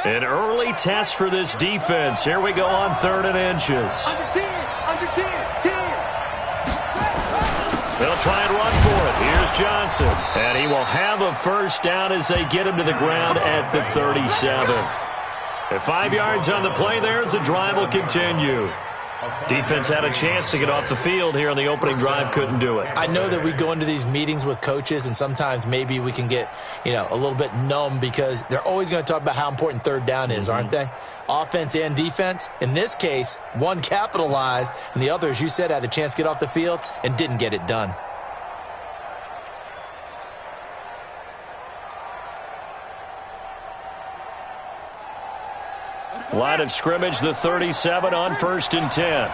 An early test for this defense. Here we go on 3rd and inches. Under 10. They'll try and run for it. Here's Johnson. And he will have a first down as they get him to the ground at the 37. At 5 yards on the play there, as the drive will continue. Defense had a chance to get off the field here on the opening drive, couldn't do it. I know that we go into these meetings with coaches, and sometimes maybe we can get, a little bit numb because they're always going to talk about how important 3rd down is, aren't they? Offense and defense. In this case, one capitalized, and the other, as you said, had a chance to get off the field and didn't get it done. Line of scrimmage, the 37 on 1st and 10.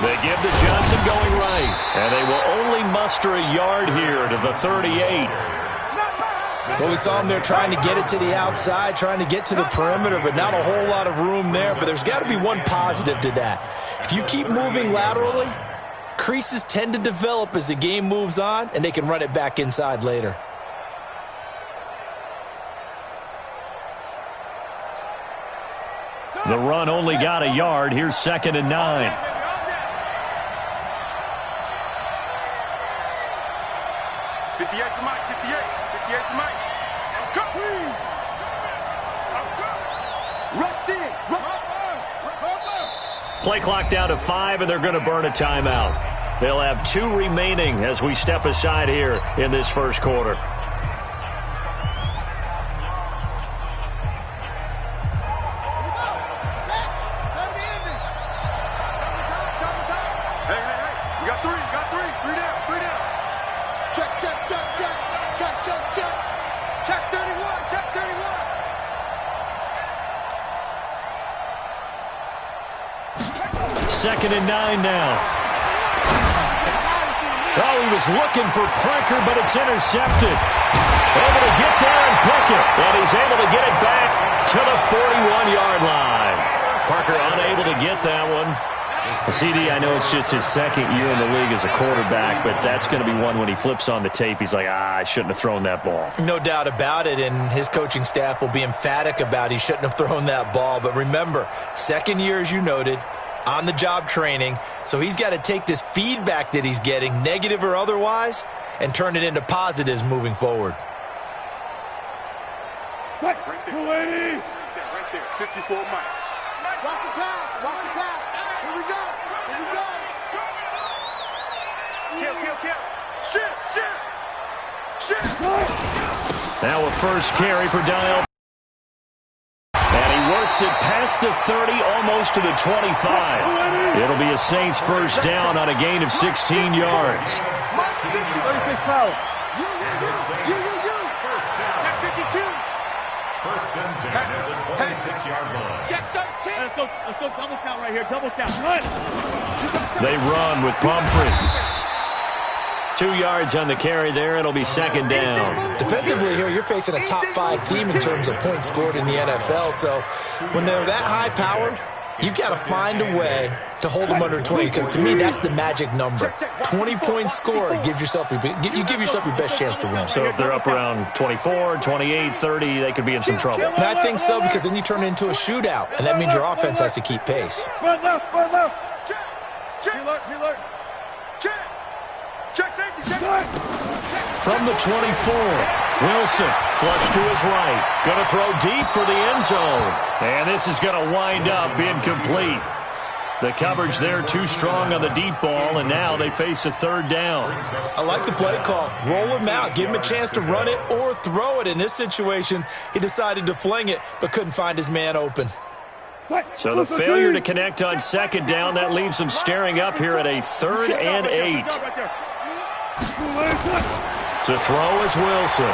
They give to Johnson going right, and they will only muster a yard here to the 38. Well, we saw them there trying to get it to the outside, trying to get to the perimeter, but not a whole lot of room there. But there's got to be one positive to that. If you keep moving laterally, creases tend to develop as the game moves on, and they can run it back inside later. The run only got a yard. Here's 2nd and 9. 58 to Mike, 58 to Mike. Go! Rush in! Play clock down to 5, and they're going to burn a timeout. They'll have 2 remaining as we step aside here in this first quarter. Second and 9 now. Oh, he was looking for Parker, but it's intercepted. Able to get there and pick it. And he's able to get it back to the 41-yard line. Parker unable to get that one. CD, I know it's just his 2nd year in the league as a quarterback, but that's going to be one when he flips on the tape. He's like, I shouldn't have thrown that ball. No doubt about it, and his coaching staff will be emphatic about he shouldn't have thrown that ball. But remember, 2nd year, as you noted, on-the-job training, so he's got to take this feedback that he's getting, negative or otherwise, and turn it into positives moving forward. Right there. 54 Mike. Watch the pass. Here we go. Kill. Shit. Now a first carry for Donnell. And he works it past the 30, almost to the 25. It'll be a Saints first down on a gain of 16 yards. 36 foul. First and 10 at the 26-yard line. Check 13. Let's go double count right here. Double count. Run. They run with Pumphrey. 2 yards on the carry there. It'll be 2nd down. Defensively here, you're facing a top 5 team in terms of points scored in the NFL. So when they're that high-powered, you've got to find a way to hold them under 20, because to me, that's the magic number. 20 points scored, you give yourself your best chance to win. So if they're up around 24, 28, 30, they could be in some trouble. And I think so, because then you turn it into a shootout, and that means your offense has to keep pace. Run left. Check. Reload. Check safety. From the 24, Wilson flush to his right. Going to throw deep for the end zone. And this is going to wind up incomplete. The coverage there too strong on the deep ball, and now they face a 3rd down. I like the play call. Roll him out. Give him a chance to run it or throw it. In this situation, he decided to fling it, but couldn't find his man open. So the failure to connect on 2nd down, that leaves them staring up here at a 3rd and 8. To throw is Wilson.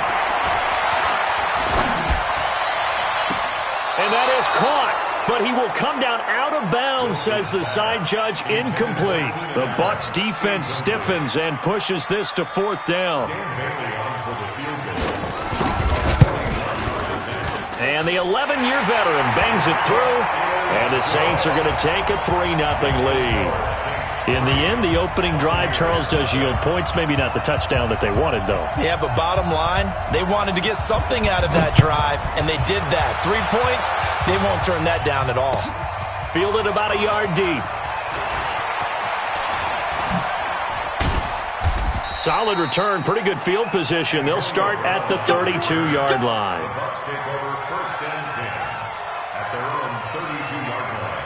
And that is caught. But he will come down out of bounds, says the side judge, incomplete. The Bucs defense stiffens and pushes this to 4th down. And the 11-year veteran bangs it through, and the Saints are going to take a 3-0 lead. In the end, the opening drive, Charles, does yield points. Maybe not the touchdown that they wanted, though. Yeah, but bottom line, they wanted to get something out of that drive, and they did that. 3 points, they won't turn that down at all. Fielded about a yard deep. Solid return, pretty good field position. They'll start at the 32-yard line. Bucs take over 1st and 10 at their own 32-yard line.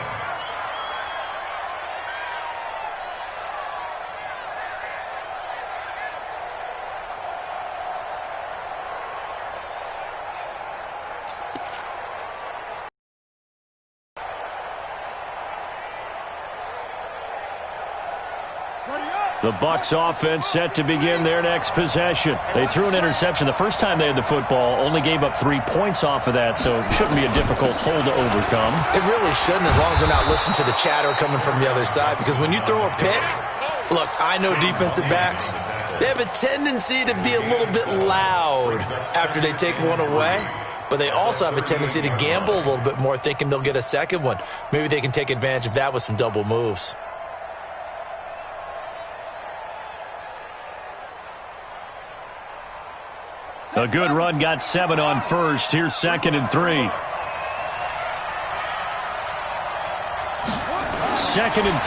The Bucs offense set to begin their next possession. They threw an interception the first time they had the football, only gave up 3 points off of that, so it shouldn't be a difficult hole to overcome. It really shouldn't, as long as they're not listening to the chatter coming from the other side, because when you throw a pick, look, I know defensive backs, they have a tendency to be a little bit loud after they take one away, but they also have a tendency to gamble a little bit more, thinking they'll get a second one. Maybe they can take advantage of that with some double moves. A good run, got 7 on first. Here's 2nd and 3. 2nd and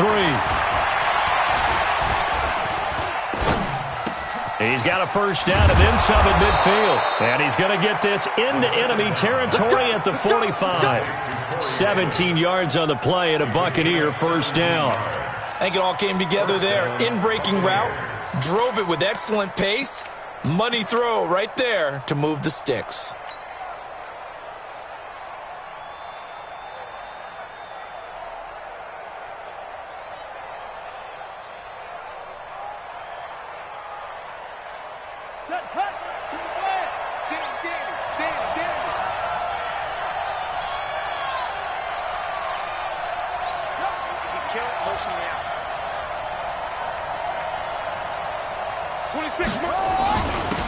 3. He's got a first down and then some at midfield. And he's going to get this into enemy territory at the 45. 17 yards on the play and a Buccaneer first down. I think it all came together there. In-breaking route, drove it with excellent pace. Money throw right there to move the sticks. Set, cut, to the flag. Danny. He killed it, motion me out. 26 more.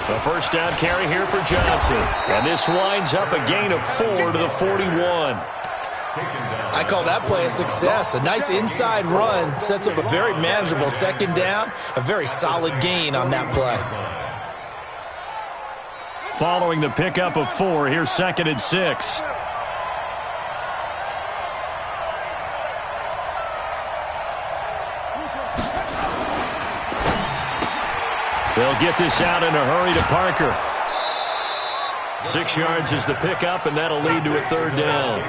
A first down carry here for Johnson. And this winds up a gain of 4 to the 41. I call that play a success. A nice inside run sets up a very manageable second down. A very solid gain on that play. Following the pickup of 4, here's 2nd and 6. They'll get this out in a hurry to Parker. 6 yards is the pickup, and that'll lead to a third down.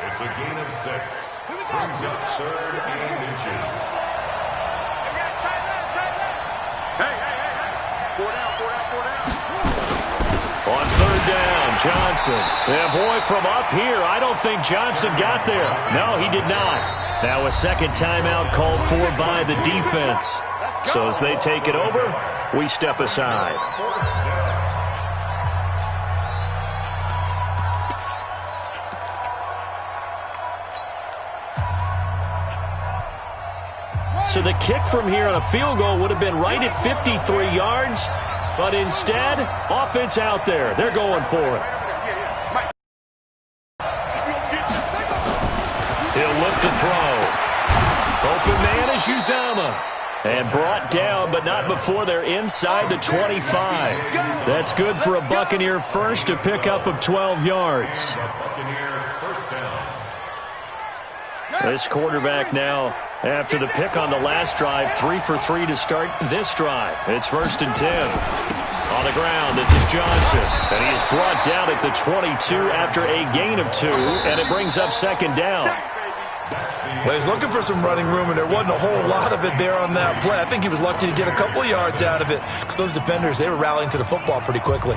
It's a gain of 6. Brings up 3rd and inches. Hey. 4 down. On 3rd down, Johnson. Yeah, boy, from up here, I don't think Johnson got there. No, he did not. Now a second timeout called for by the defense. So as they take it over, we step aside. So the kick from here on a field goal would have been right at 53 yards, but instead, offense out there. They're going for it. He'll look to throw. Open man is Uzomah. And brought down, but not before they're inside the 25. That's good for a Buccaneer first, a pickup of 12 yards. This quarterback now, after the pick on the last drive, 3 for 3 to start this drive. It's 1st and 10. On the ground, this is Johnson. And he is brought down at the 22 after a gain of 2, and it brings up 2nd down. Well, he's looking for some running room, and there wasn't a whole lot of it there on that play. I think he was lucky to get a couple of yards out of it because those defenders, they were rallying to the football pretty quickly.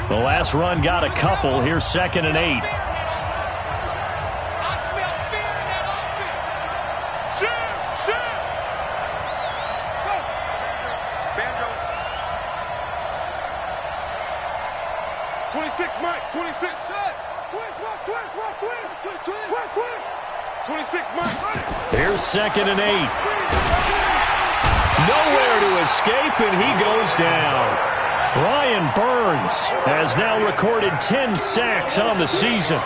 The last run got a couple. Here's 2nd and 8. Banjo. 26, Mike. 26. 26, Mike. Here's 2nd and 8. Nowhere to escape, and he goes down. Brian Burns has now recorded 10 sacks on the season.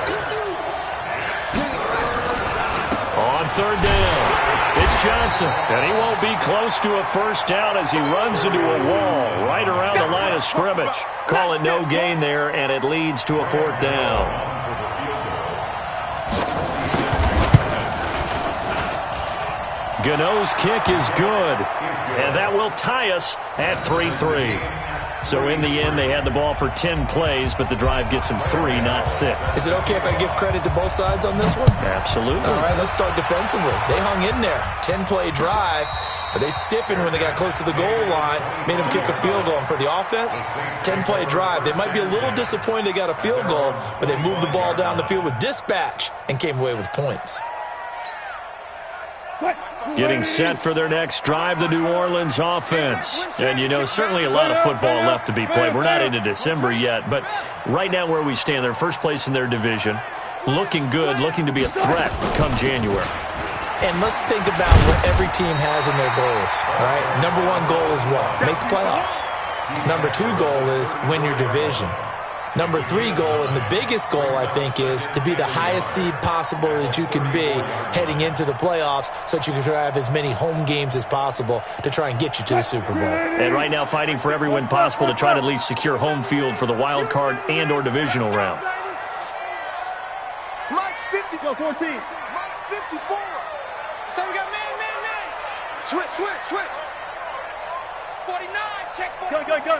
on third down. It's Johnson, and he won't be close to a first down as he runs into a wall right around the line of scrimmage. Call it no gain there, and it leads to a fourth down. Gano's kick is good, and that will tie us at 3-3. So in the end, they had the ball for 10 plays, but the drive gets them 3, not 6. Is it okay if I give credit to both sides on this one? Absolutely. All right, let's start defensively. They hung in there. 10-play drive, but they stiffened when they got close to the goal line, made them kick a field goal. And for the offense, 10-play drive. They might be a little disappointed they got a field goal, but they moved the ball down the field with dispatch and came away with points. Getting set for their next drive, the New Orleans offense. And, you know, certainly a lot of football left to be played. We're not into December yet, but right now where we stand, they're first place in their division, looking good, looking to be a threat come January. And let's think about what every team has in their goals, right? Number one goal is what? Make the playoffs. Number two goal is win your division. Number three goal, and the biggest goal, I think, is to be the highest seed possible that you can be heading into the playoffs so that you can try to have as many home games as possible to try and get you to the Super Bowl. And right now fighting for every win possible to try to at least secure home field for the wild card and or divisional round. Mike's 50, go 14. Mike's 54. So we got man. Switch. 49, check 49. Go.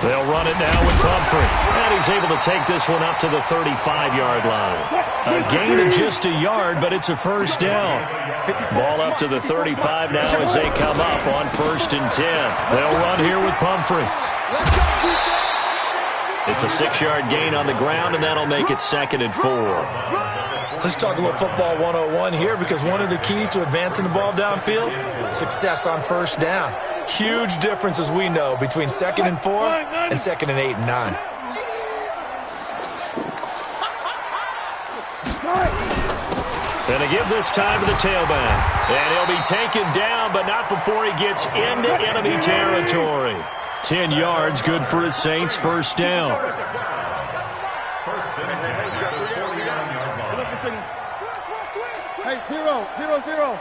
They'll run it now with Pumphrey. And he's able to take this one up to the 35-yard line. A gain of just a yard, but it's a first down. Ball up to the 35 now as they come up on 1st and 10. They'll run here with Pumphrey. It's a 6-yard gain on the ground, and that'll make it 2nd and 4. Let's talk a little football 101 here, because one of the keys to advancing the ball downfield, success on first down. Huge difference, as we know, between 2nd and 4 and 2nd and 8 and 9. And to give this time to the tailback. And he'll be taken down, but not before he gets into enemy territory. 10 yards, good for his Saints, first down. Hey, zero.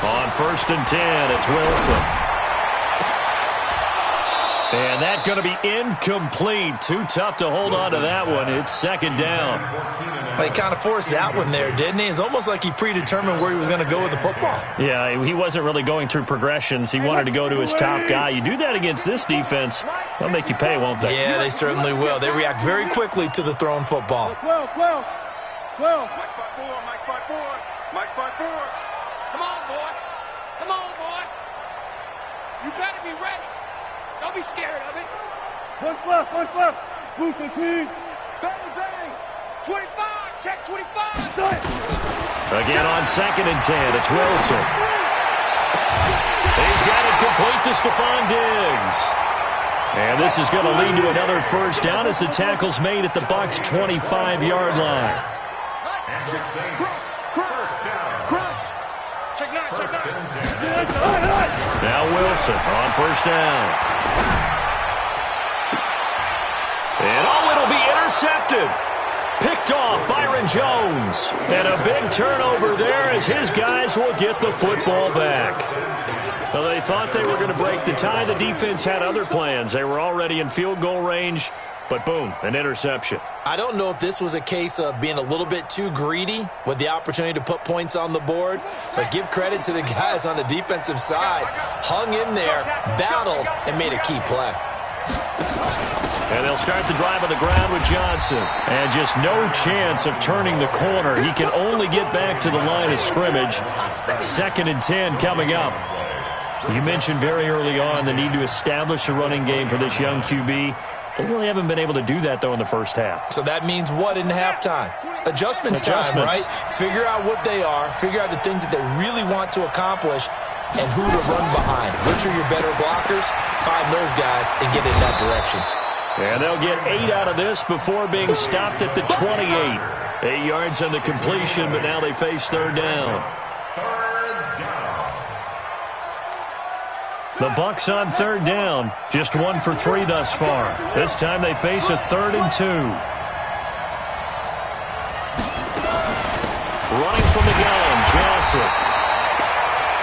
On 1st and 10, it's Wilson. And that's going to be incomplete. Too tough to hold on to that one. It's 2nd down. He kind of forced that one there, didn't he? It's almost like he predetermined where he was going to go with the football. Yeah, he wasn't really going through progressions. He wanted to go to his top guy. You do that against this defense, they'll make you pay, won't they? Yeah, they certainly will. They react very quickly to the thrown football. 12. Mike 5-4. Come on, boy. You better be ready. Don't be scared of it. One left. Blue 15. Bang. 25. Check 25. Again on 2nd and 10, it's Wilson. He's got it complete to Stephon Diggs. And this is going to lead to another first down as the tackle's made at the Bucs' 25-yard line. Crunch. Check 9. Now Wilson on 1st down. And it'll be intercepted. Picked off Byron Jones. And a big turnover there as his guys will get the football back. Well, they thought they were going to break the tie. The defense had other plans. They were already in field goal range, but boom, an interception. I don't know if this was a case of being a little bit too greedy with the opportunity to put points on the board, but give credit to the guys on the defensive side. Hung in there, battled, and made a key play. And they'll start the drive on the ground with Johnson. And just no chance of turning the corner. He can only get back to the line of scrimmage. 2nd and 10 coming up. You mentioned very early on the need to establish a running game for this young QB. They really haven't been able to do that, though, in the first half. So that means what in halftime? Adjustments time, right? Figure out what they are. Figure out the things that they really want to accomplish and who to run behind. Which are your better blockers? Find those guys and get in that direction. And they'll get 8 out of this before being stopped at the 28. 8 yards on the completion, but now they face 3rd down. The Bucs on third down, just 1 for 3 thus far. This time they face a 3rd and 2. Running from the gun, Johnson.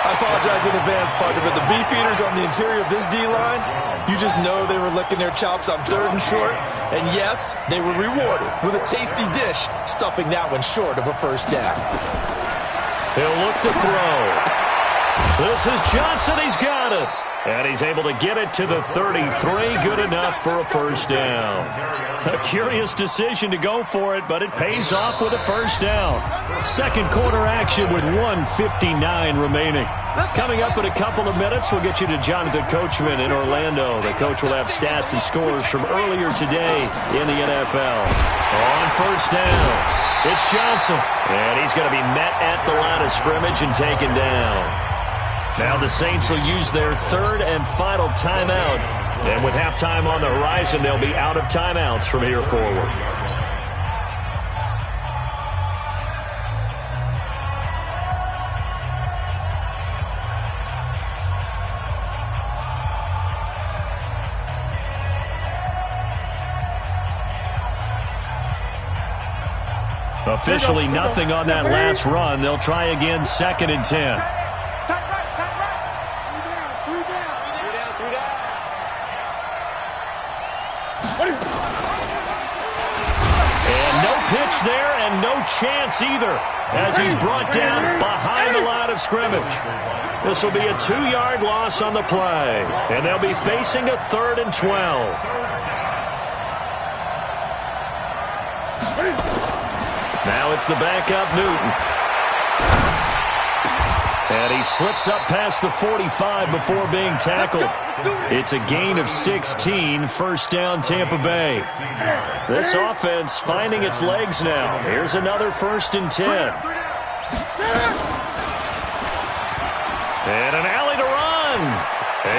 I apologize in advance, partner, but the beefeaters on the interior of this D-line, you just know they were licking their chops on 3rd and short. And yes, they were rewarded with a tasty dish, stuffing that one short of a first down. He'll look to throw. This is Johnson. He's got it. And he's able to get it to the 33. Good enough for a first down. A curious decision to go for it, but it pays off with a first down. Second quarter action with 1:59 remaining. Coming up in a couple of minutes, we'll get you to Jonathan Coachman in Orlando. The coach will have stats and scores from earlier today in the NFL. On first down, it's Johnson. And he's going to be met at the line of scrimmage and taken down. Now the Saints will use their 3rd and final timeout. And with halftime on the horizon, they'll be out of timeouts from here forward. Officially nothing on that last run. They'll try again, 2nd and 10. There and no chance either as he's brought down behind the line of scrimmage. This will be a 2-yard loss on the play, and they'll be facing a 3rd and 12. Now it's the backup Newton. And he slips up past the 45 before being tackled. It's a gain of 16, first down Tampa Bay. This offense finding its legs now. Here's another 1st and 10. And an alley to run.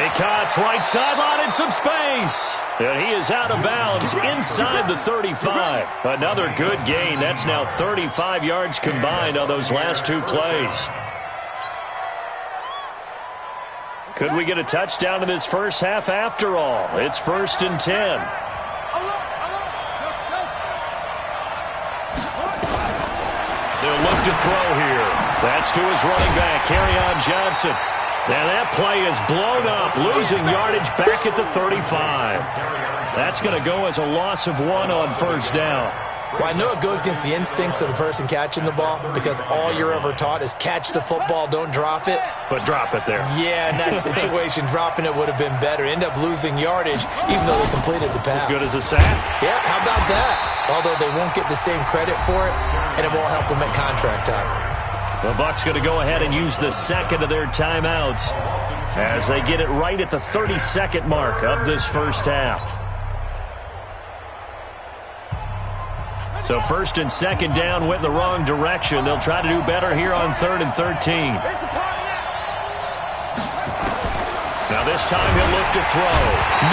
Acott's right sideline in some space. And he is out of bounds inside the 35. Another good gain. That's now 35 yards combined on those last 2 plays. Could we get a touchdown in this first half after all? It's 1st and 10. They'll look to throw here. That's to his running back, Kerryon Johnson. And that play is blown up, losing yardage back at the 35. That's going to go as a loss of 1 on first down. Well, I know it goes against the instincts of the person catching the ball because all you're ever taught is catch the football, don't drop it. But drop it there. Yeah, in that situation, dropping it would have been better. End up losing yardage even though they completed the pass. As good as a sack? Yeah, how about that? Although they won't get the same credit for it, and it won't help them at contract time. The Bucs going to go ahead and use the second of their timeouts as they get it right at the 32nd mark of this first half. So 1st and 2nd down went in the wrong direction. They'll try to do better here on 3rd and 13. Now this time he'll look to throw.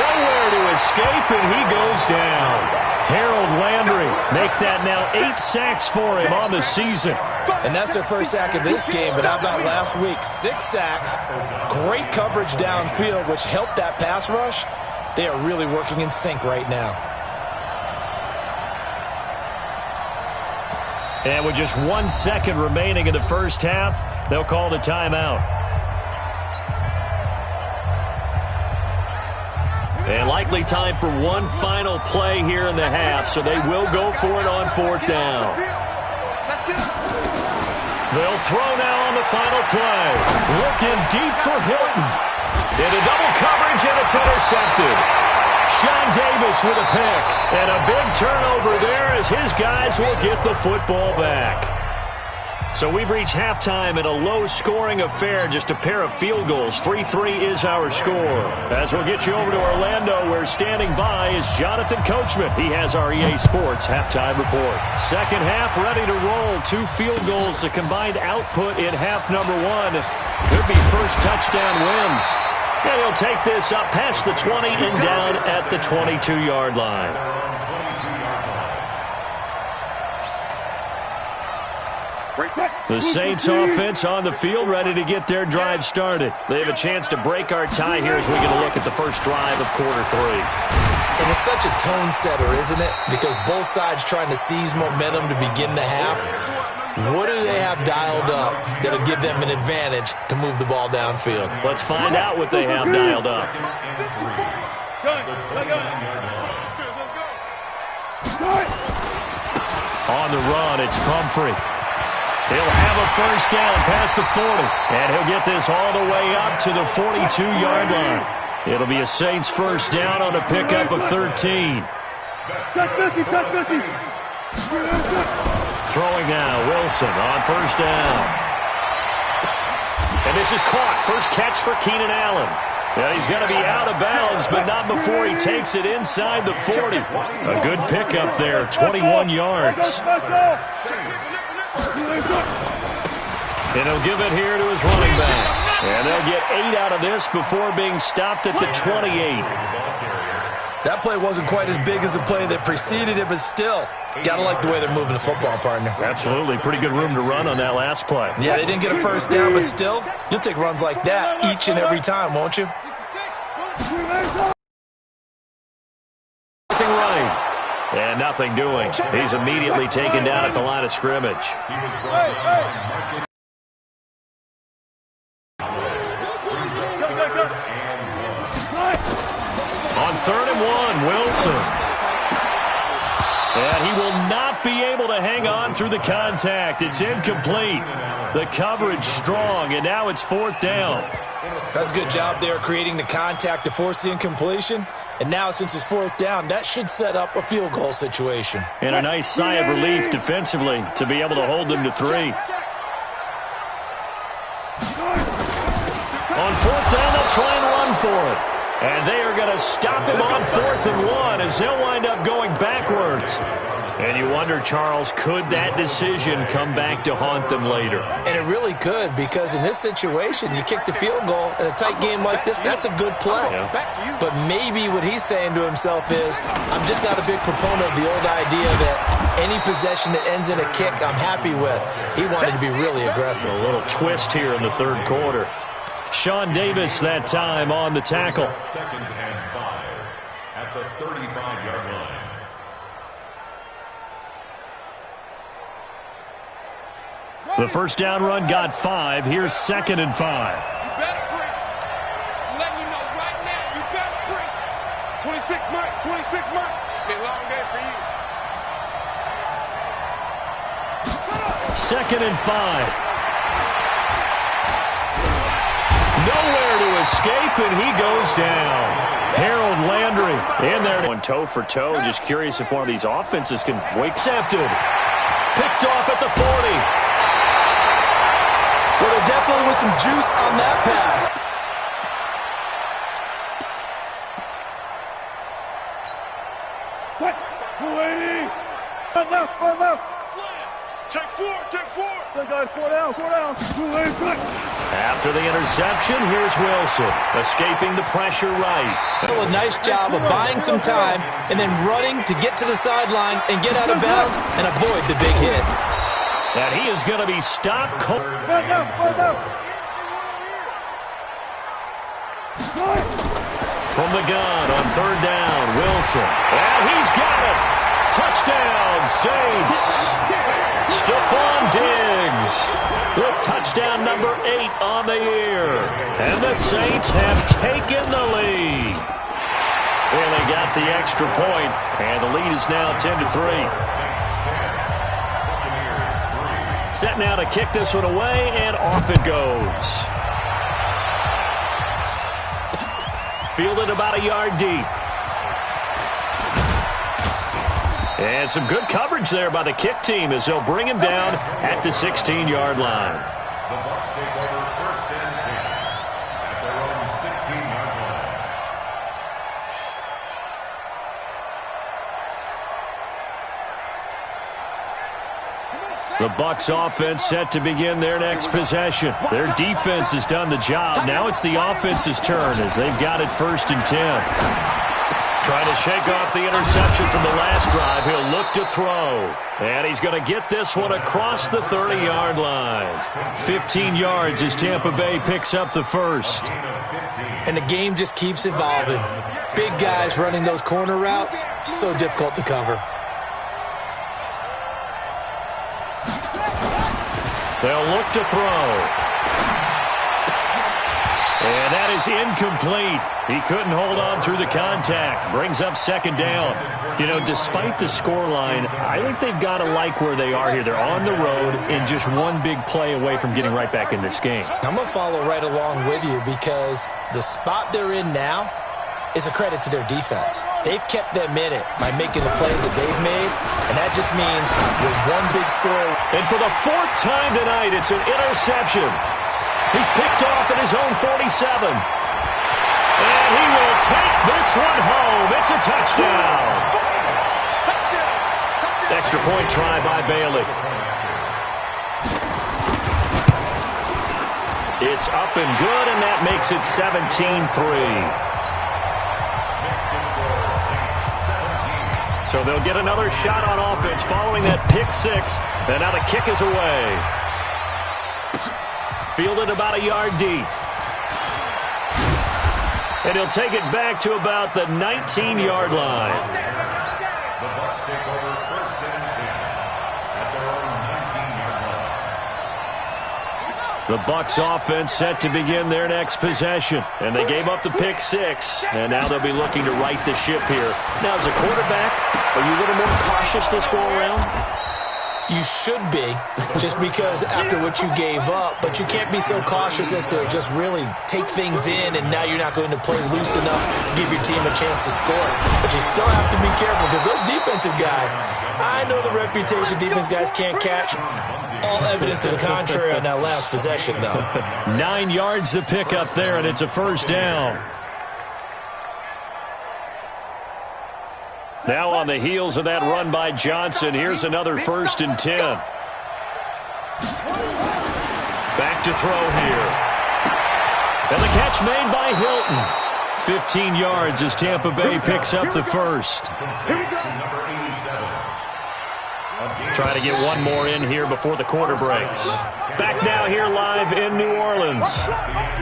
Nowhere to escape, and he goes down. Harold Landry make that now 8 sacks for him on the season. And that's their first sack of this game, but how about last week? 6 sacks, great coverage downfield, which helped that pass rush. They are really working in sync right now. And with just 1 second remaining in the first half, they'll call the timeout. And likely time for one final play here in the half, so they will go for it on 4th down. They'll throw now on the final play. Looking deep for Hilton. Into double coverage, and it's intercepted. Sean Davis with a pick, and a big turnover there as his guys will get the football back. So we've reached halftime in a low-scoring affair, just a pair of field goals. 3-3 is our score. As we'll get you over to Orlando, where standing by is Jonathan Coachman. He has our EA Sports halftime report. Second half ready to roll. 2 field goals, the combined output in half number 1. Could be first touchdown wins. And he'll take this up past the 20 and down at the 22-yard line. Break that. The Saints offense on the field, ready to get their drive started. They have a chance to break our tie here as we get a look at the first drive of quarter 3. And it's such a tone setter, isn't it? Because both sides trying to seize momentum to begin the half. What do they have dialed up that'll give them an advantage to move the ball downfield? Let's find out what they have dialed up. On the run, it's Pumphrey. He'll have a first down past the 40, and he'll get this all the way up to the 42-yard line. It'll be a Saints first down on a pickup of 13. Throwing now, Wilson on first down. And this is caught. First catch for Keenan Allen. Yeah, he's going to be out of bounds, but not before he takes it inside the 40. A good pickup there, 21 yards. And he'll give it here to his running back. And they'll get 8 out of this before being stopped at the 28. That play wasn't quite as big as the play that preceded it, but still, got to like the way they're moving the football, partner. Absolutely. Pretty good room to run on that last play. Yeah, they didn't get a first down, but still, you'll take runs like that each and every time, won't you? Running. And nothing doing. He's immediately taken down at the line of scrimmage. On 3rd and 1, Wilson. And he will not be able to hang on through the contact. It's incomplete. The coverage strong, and now it's 4th down. That's a good job there creating the contact to force the incompletion. And now, since it's 4th down, that should set up a field goal situation. And a nice sigh of relief defensively to be able to hold them to 3. On 4th down, they'll try and run for it. And they are going to stop him on 4th and 1 as he'll wind up going backwards. And you wonder, Charles, could that decision come back to haunt them later? And it really could, because in this situation, you kick the field goal in a tight game like this, that's a good play. Yeah. But maybe what he's saying to himself is, I'm just not a big proponent of the old idea that any possession that ends in a kick I'm happy with. He wanted to be really aggressive. A little twist here in the 3rd quarter. Sean Davis that time on the tackle. 2nd and 5 at the 35-yard line. The first down run got 5. Here's 2nd and 5. You better break. I'm letting you know right now, you better break. 26 months, 26 months. It's been a long day for you. 2nd and 5. Nowhere to escape, and he goes down. Harold Landry in there. Going toe for toe. Just curious if one of these offenses can wake. Accepted. Picked off at the 40. Well, there definitely was some juice on that pass. Take 4, take 4. Four down. After the interception, here's Wilson, escaping the pressure right. A nice job of buying some time and then running to get to the sideline and get out of bounds and avoid the big hit. And he is going to be stopped. Four down. From the gun on 3rd down, Wilson. And he's got it. Touchdown, Saints. Stephon Diggs with touchdown number 8 on the year. And the Saints have taken the lead. Well, they got the extra point, and the lead is now 10-3. Set now to kick this one away, and off it goes. Fielded about a yard deep. And some good coverage there by the kick team as they'll bring him down at the 16-yard line. The Bucs take over 1st and 10 at their own 16-yard line. The Bucs offense set to begin their next possession. Their defense has done the job. Now it's the offense's turn as they've got it 1st and 10. Trying to shake off the interception from the last drive. He'll look to throw. And he's going to get this one across the 30-yard line. 15 yards as Tampa Bay picks up the first. And the game just keeps evolving. Big guys running those corner routes, so difficult to cover. They'll look to throw. And that is incomplete. He couldn't hold on through the contact. Brings up second down. You know, despite the scoreline, I think they've got to like where they are here. They're on the road and just one big play away from getting right back in this game. I'm going to follow right along with you because the spot they're in now is a credit to their defense. They've kept them in it by making the plays that they've made, and that just means with one big score. And for the fourth time tonight, it's an interception. He's picked off at his own 47. And he will take this one home. It's a touchdown. Extra point try by Bailey. It's up and good, and that makes it 17-3. So they'll get another shot on offense following that pick six. And now the kick is away. Fielded about a yard deep. And he'll take it back to about the 19-yard line. The Bucs take over first and 10 at their own 19-yard line. The Bucs offense set to begin their next possession. And they gave up the pick six. And now they'll be looking to right the ship here. Now, as a quarterback, are you a little more cautious this go-around? You should be, just because after what you gave up, but you can't be so cautious as to just really take things in, and now you're not going to play loose enough to give your team a chance to score. But you still have to be careful because those defensive guys, I know the reputation defense guys can't catch. All evidence to the contrary on that last possession, though. 9 yards to pick up there, and it's a first down. Now on the heels of that run by Johnson, here's another first and 10. Back to throw here. And the catch made by Hilton. 15 yards as Tampa Bay picks up the first. Try to get one more in here before the quarter breaks. Back now here live in New Orleans.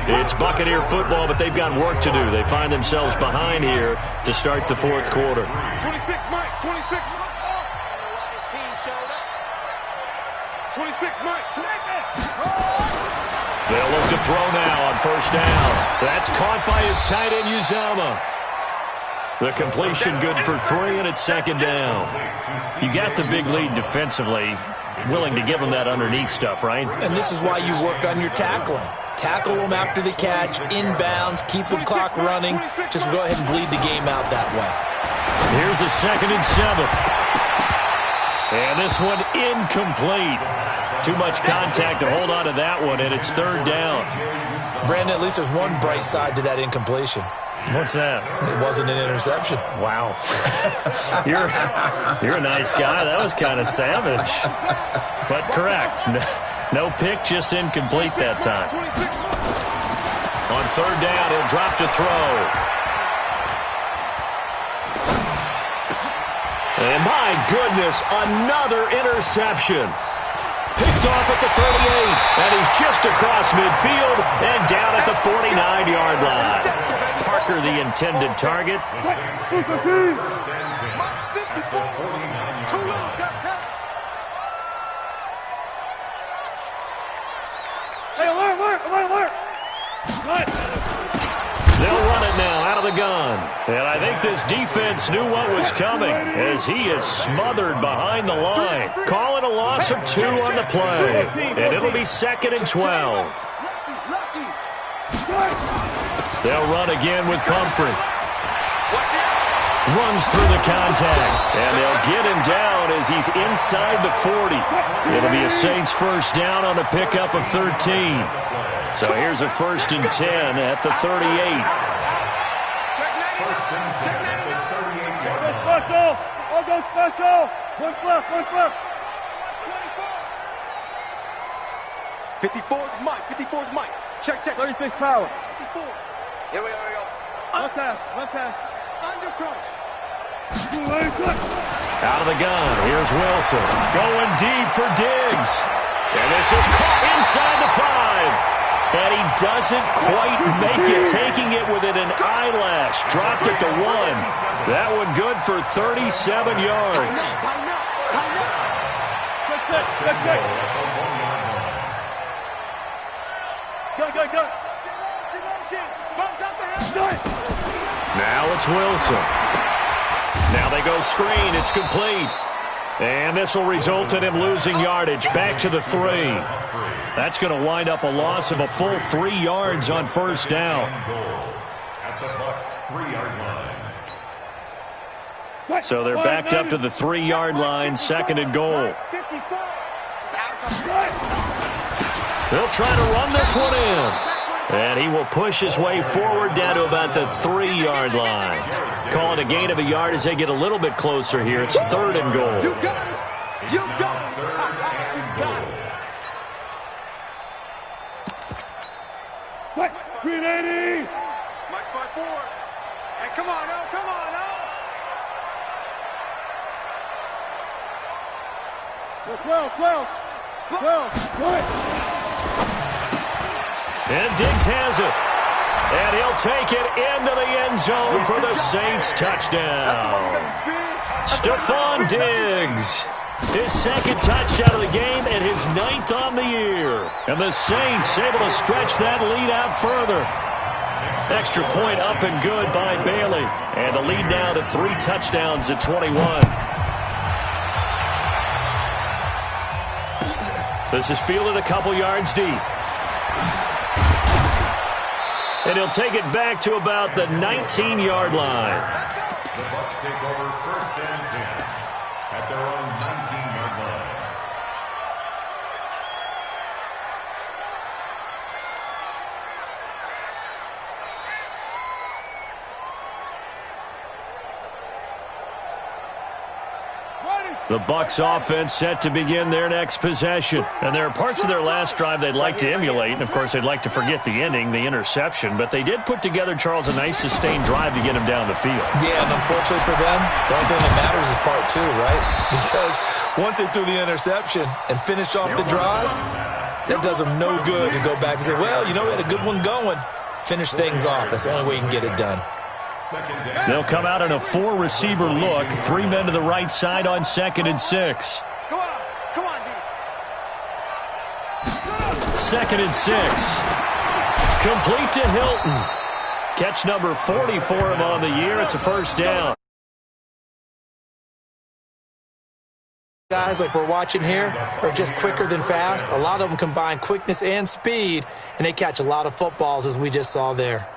It's Buccaneer football, but they've got work to do. They find themselves behind here to start the fourth quarter. 26, Mike. 26. His team showed up. 26, Mike. They'll look to throw now on first down. That's caught by his tight end, Uzomah. The completion good for 3, and it's second down. You got the big lead defensively. Willing to give them that underneath stuff, right? And this is why you work on your tackling. Tackle them after the catch, inbounds, keep the clock running. Just go ahead and bleed the game out that way. Here's a 2nd and 7. And this one incomplete. Too much contact to hold on to that one, and it's third down. Brandon, at least there's one bright side to that incompletion. What's that? It wasn't an interception. Wow. You're a nice guy. That was kind of savage. But correct. No pick, just incomplete that time. On third down, he'll drop to throw. And my goodness, another interception. Picked off at the 38, and he's just across midfield and down at the 49-yard line. Parker, the intended target. Hey, alert. They'll run it now out of the gun. And I think this defense knew what was coming as he is smothered behind the line. Call it a loss of 2 on the play. And it'll be 2nd and 12. They'll run again with Pumphrey. Runs through the contact. And they'll get him down as he's inside the 40. It'll be a Saints first down on a pickup of 13. So here's a 1st and 10 at the 38. First and 10 at the 38-yard line. Special. All go special. One flip. 54 is Mike. Check. 36 power. 54. Here we go. Left pass. Under crunch. Out of the gun, here's Wilson. Going deep for Diggs. And this is caught inside the 5. And he doesn't quite make it, taking it within an eyelash. Dropped it to 1. That one good for 37 yards. Now it's Wilson. Now they go screen. It's complete. And this will result in him losing yardage. Back to the 3. That's going to wind up a loss of a full 3 yards on first down. At the Bucs 3-yard line. So they're backed up to the 3-yard line, second and goal. They'll try to run this one in. And he will push his way forward down to about the 3-yard line. Call it a gain of a yard as they get a little bit closer here. It's third and goal. You got it. You got it. You got it. What? 380. Mike's by 4. Hey, come on, no, come on, no. 12. And Diggs has it. And he'll take it into the end zone for the Saints touchdown. Stephon Diggs. His second touchdown of the game and his 9th on the year. And the Saints able to stretch that lead out further. Extra point up and good by Bailey. And the lead now to 3 touchdowns at 21. This is fielded a couple yards deep. And he'll take it back to about the 19-yard line. The Bucs take over first and 10 at their own 19-yard line. The Bucs offense set to begin their next possession. And there are parts of their last drive they'd like to emulate. And, of course, they'd like to forget the ending, the interception. But they did put together, Charles, a nice sustained drive to get him down the field. Yeah, and unfortunately for them, the only thing that matters is part 2, right? Because once they threw the interception and finished off the drive, that does them no good to go back and say, well, you know, we had a good one going. Finish things off. That's the only way you can get it done. They'll come out in a 4-receiver look. 3 men to the right side on 2nd and 6. Come on, D. 2nd and 6. Complete to Hilton. Catch number 40 for him on the year. It's a first down. Guys like we're watching here are just quicker than fast. A lot of them combine quickness and speed, and they catch a lot of footballs as we just saw there.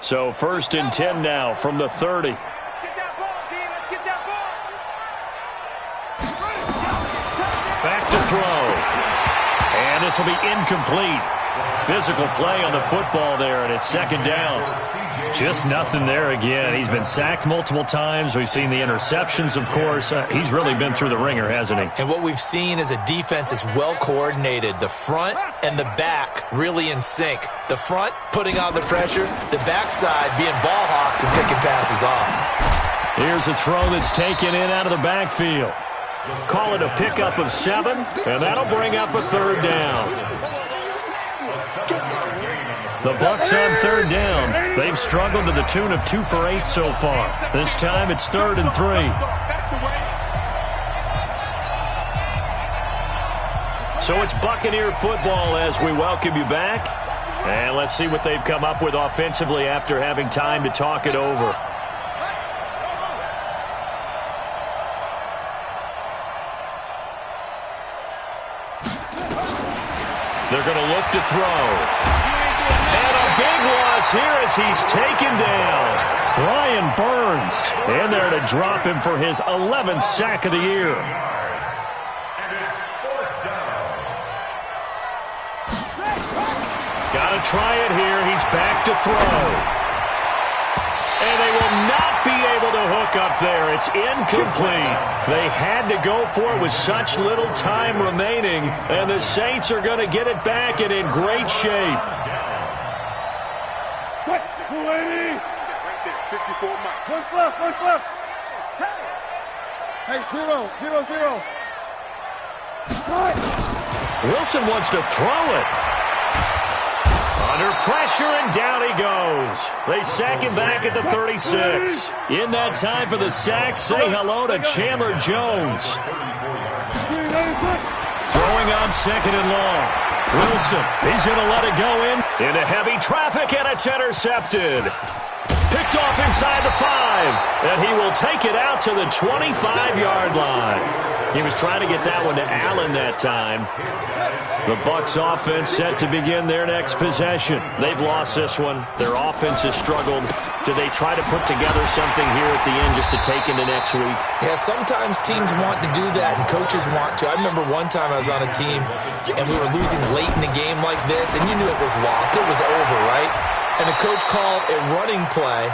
So 1st and 10 now from the 30. Get that ball, D. Let's get that ball. Back to throw. And this will be incomplete. Physical play on the football there, and it's 2nd down. Just nothing there again. He's been sacked multiple times. We've seen the interceptions, of course. He's really been through the ringer, hasn't he? And what we've seen is a defense that's well coordinated. The front and the back really in sync. The front putting on the pressure, the backside being ball hawks and picking passes off. Here's a throw that's taken in out of the backfield. Call it a pickup of 7, and that'll bring up a 3rd down. The Bucs on 3rd down. They've struggled to the tune of 2 for 8 so far. This time it's 3rd and 3. So it's Buccaneer football as we welcome you back. And let's see what they've come up with offensively after having time to talk it over. They're going to look to throw. And a big loss here as he's taken down. Brian Burns in there to drop him for his 11th sack of the year. And it's 4th down. Got to try it here. He's back to throw. And they will not be able to hook up there. It's incomplete. They had to go for it with such little time remaining. And the Saints are going to get it back and in great shape. What? 280. 54 Mike. One fluff. Hey, 0-0-0. Wilson wants to throw it. Under pressure, and down he goes. They sack him back at the 36. In that time for the sack, say hello to Chandler Jones. Throwing on second and long. Wilson, he's going to let it go into heavy traffic, and it's intercepted. Picked off inside the 5, and he will take it out to the 25-yard line. He was trying to get that one to Allen that time. The Bucs offense set to begin their next possession. They've lost this one. Their offense has struggled. Do they try to put together something here at the end just to take into next week? Yeah, sometimes teams want to do that, and coaches want to. I remember one time I was on a team, and we were losing late in the game like this, and you knew it was lost. It was over, right? And the coach called a running play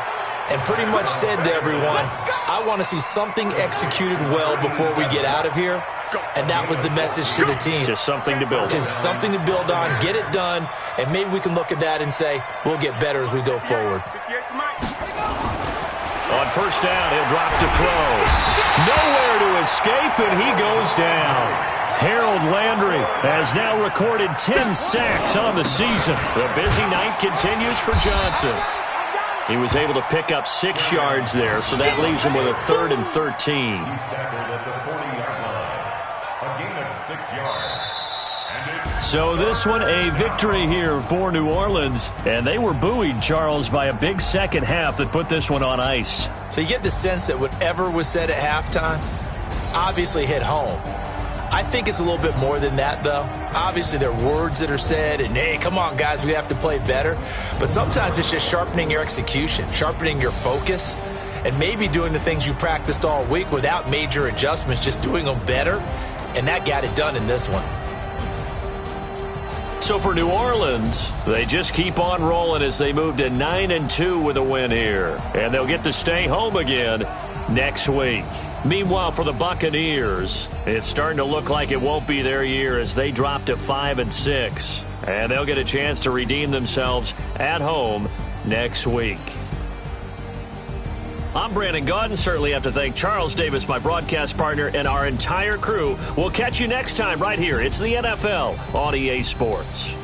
and pretty much said to everyone, I want to see something executed well before we get out of here. And that was the message to the team. Just something to build on. Just something to build on, get it done, and maybe we can look at that and say, we'll get better as we go forward. On first down, he'll drop to throw. Nowhere to escape, and he goes down. Harold Landry has now recorded 10 sacks on the season. The busy night continues for Johnson. He was able to pick up 6 yards there, so that leaves him with a 3rd and 13. He's tackled at the 40-yard line. A gain of 6 yards. So this one, a victory here for New Orleans. And they were buoyed, Charles, by a big second half that put this one on ice. So you get the sense that whatever was said at halftime obviously hit home. I think it's a little bit more than that, though. Obviously, there are words that are said, and, hey, come on, guys, we have to play better. But sometimes it's just sharpening your execution, sharpening your focus, and maybe doing the things you practiced all week without major adjustments, just doing them better, and that got it done in this one. So for New Orleans, they just keep on rolling as they move to 9-2 with a win here. And they'll get to stay home again next week. Meanwhile, for the Buccaneers, it's starting to look like it won't be their year as they drop to 5-6. And they'll get a chance to redeem themselves at home next week. I'm Brandon Gaudin. Certainly have to thank Charles Davis, my broadcast partner, and our entire crew. We'll catch you next time right here. It's the NFL on EA Sports.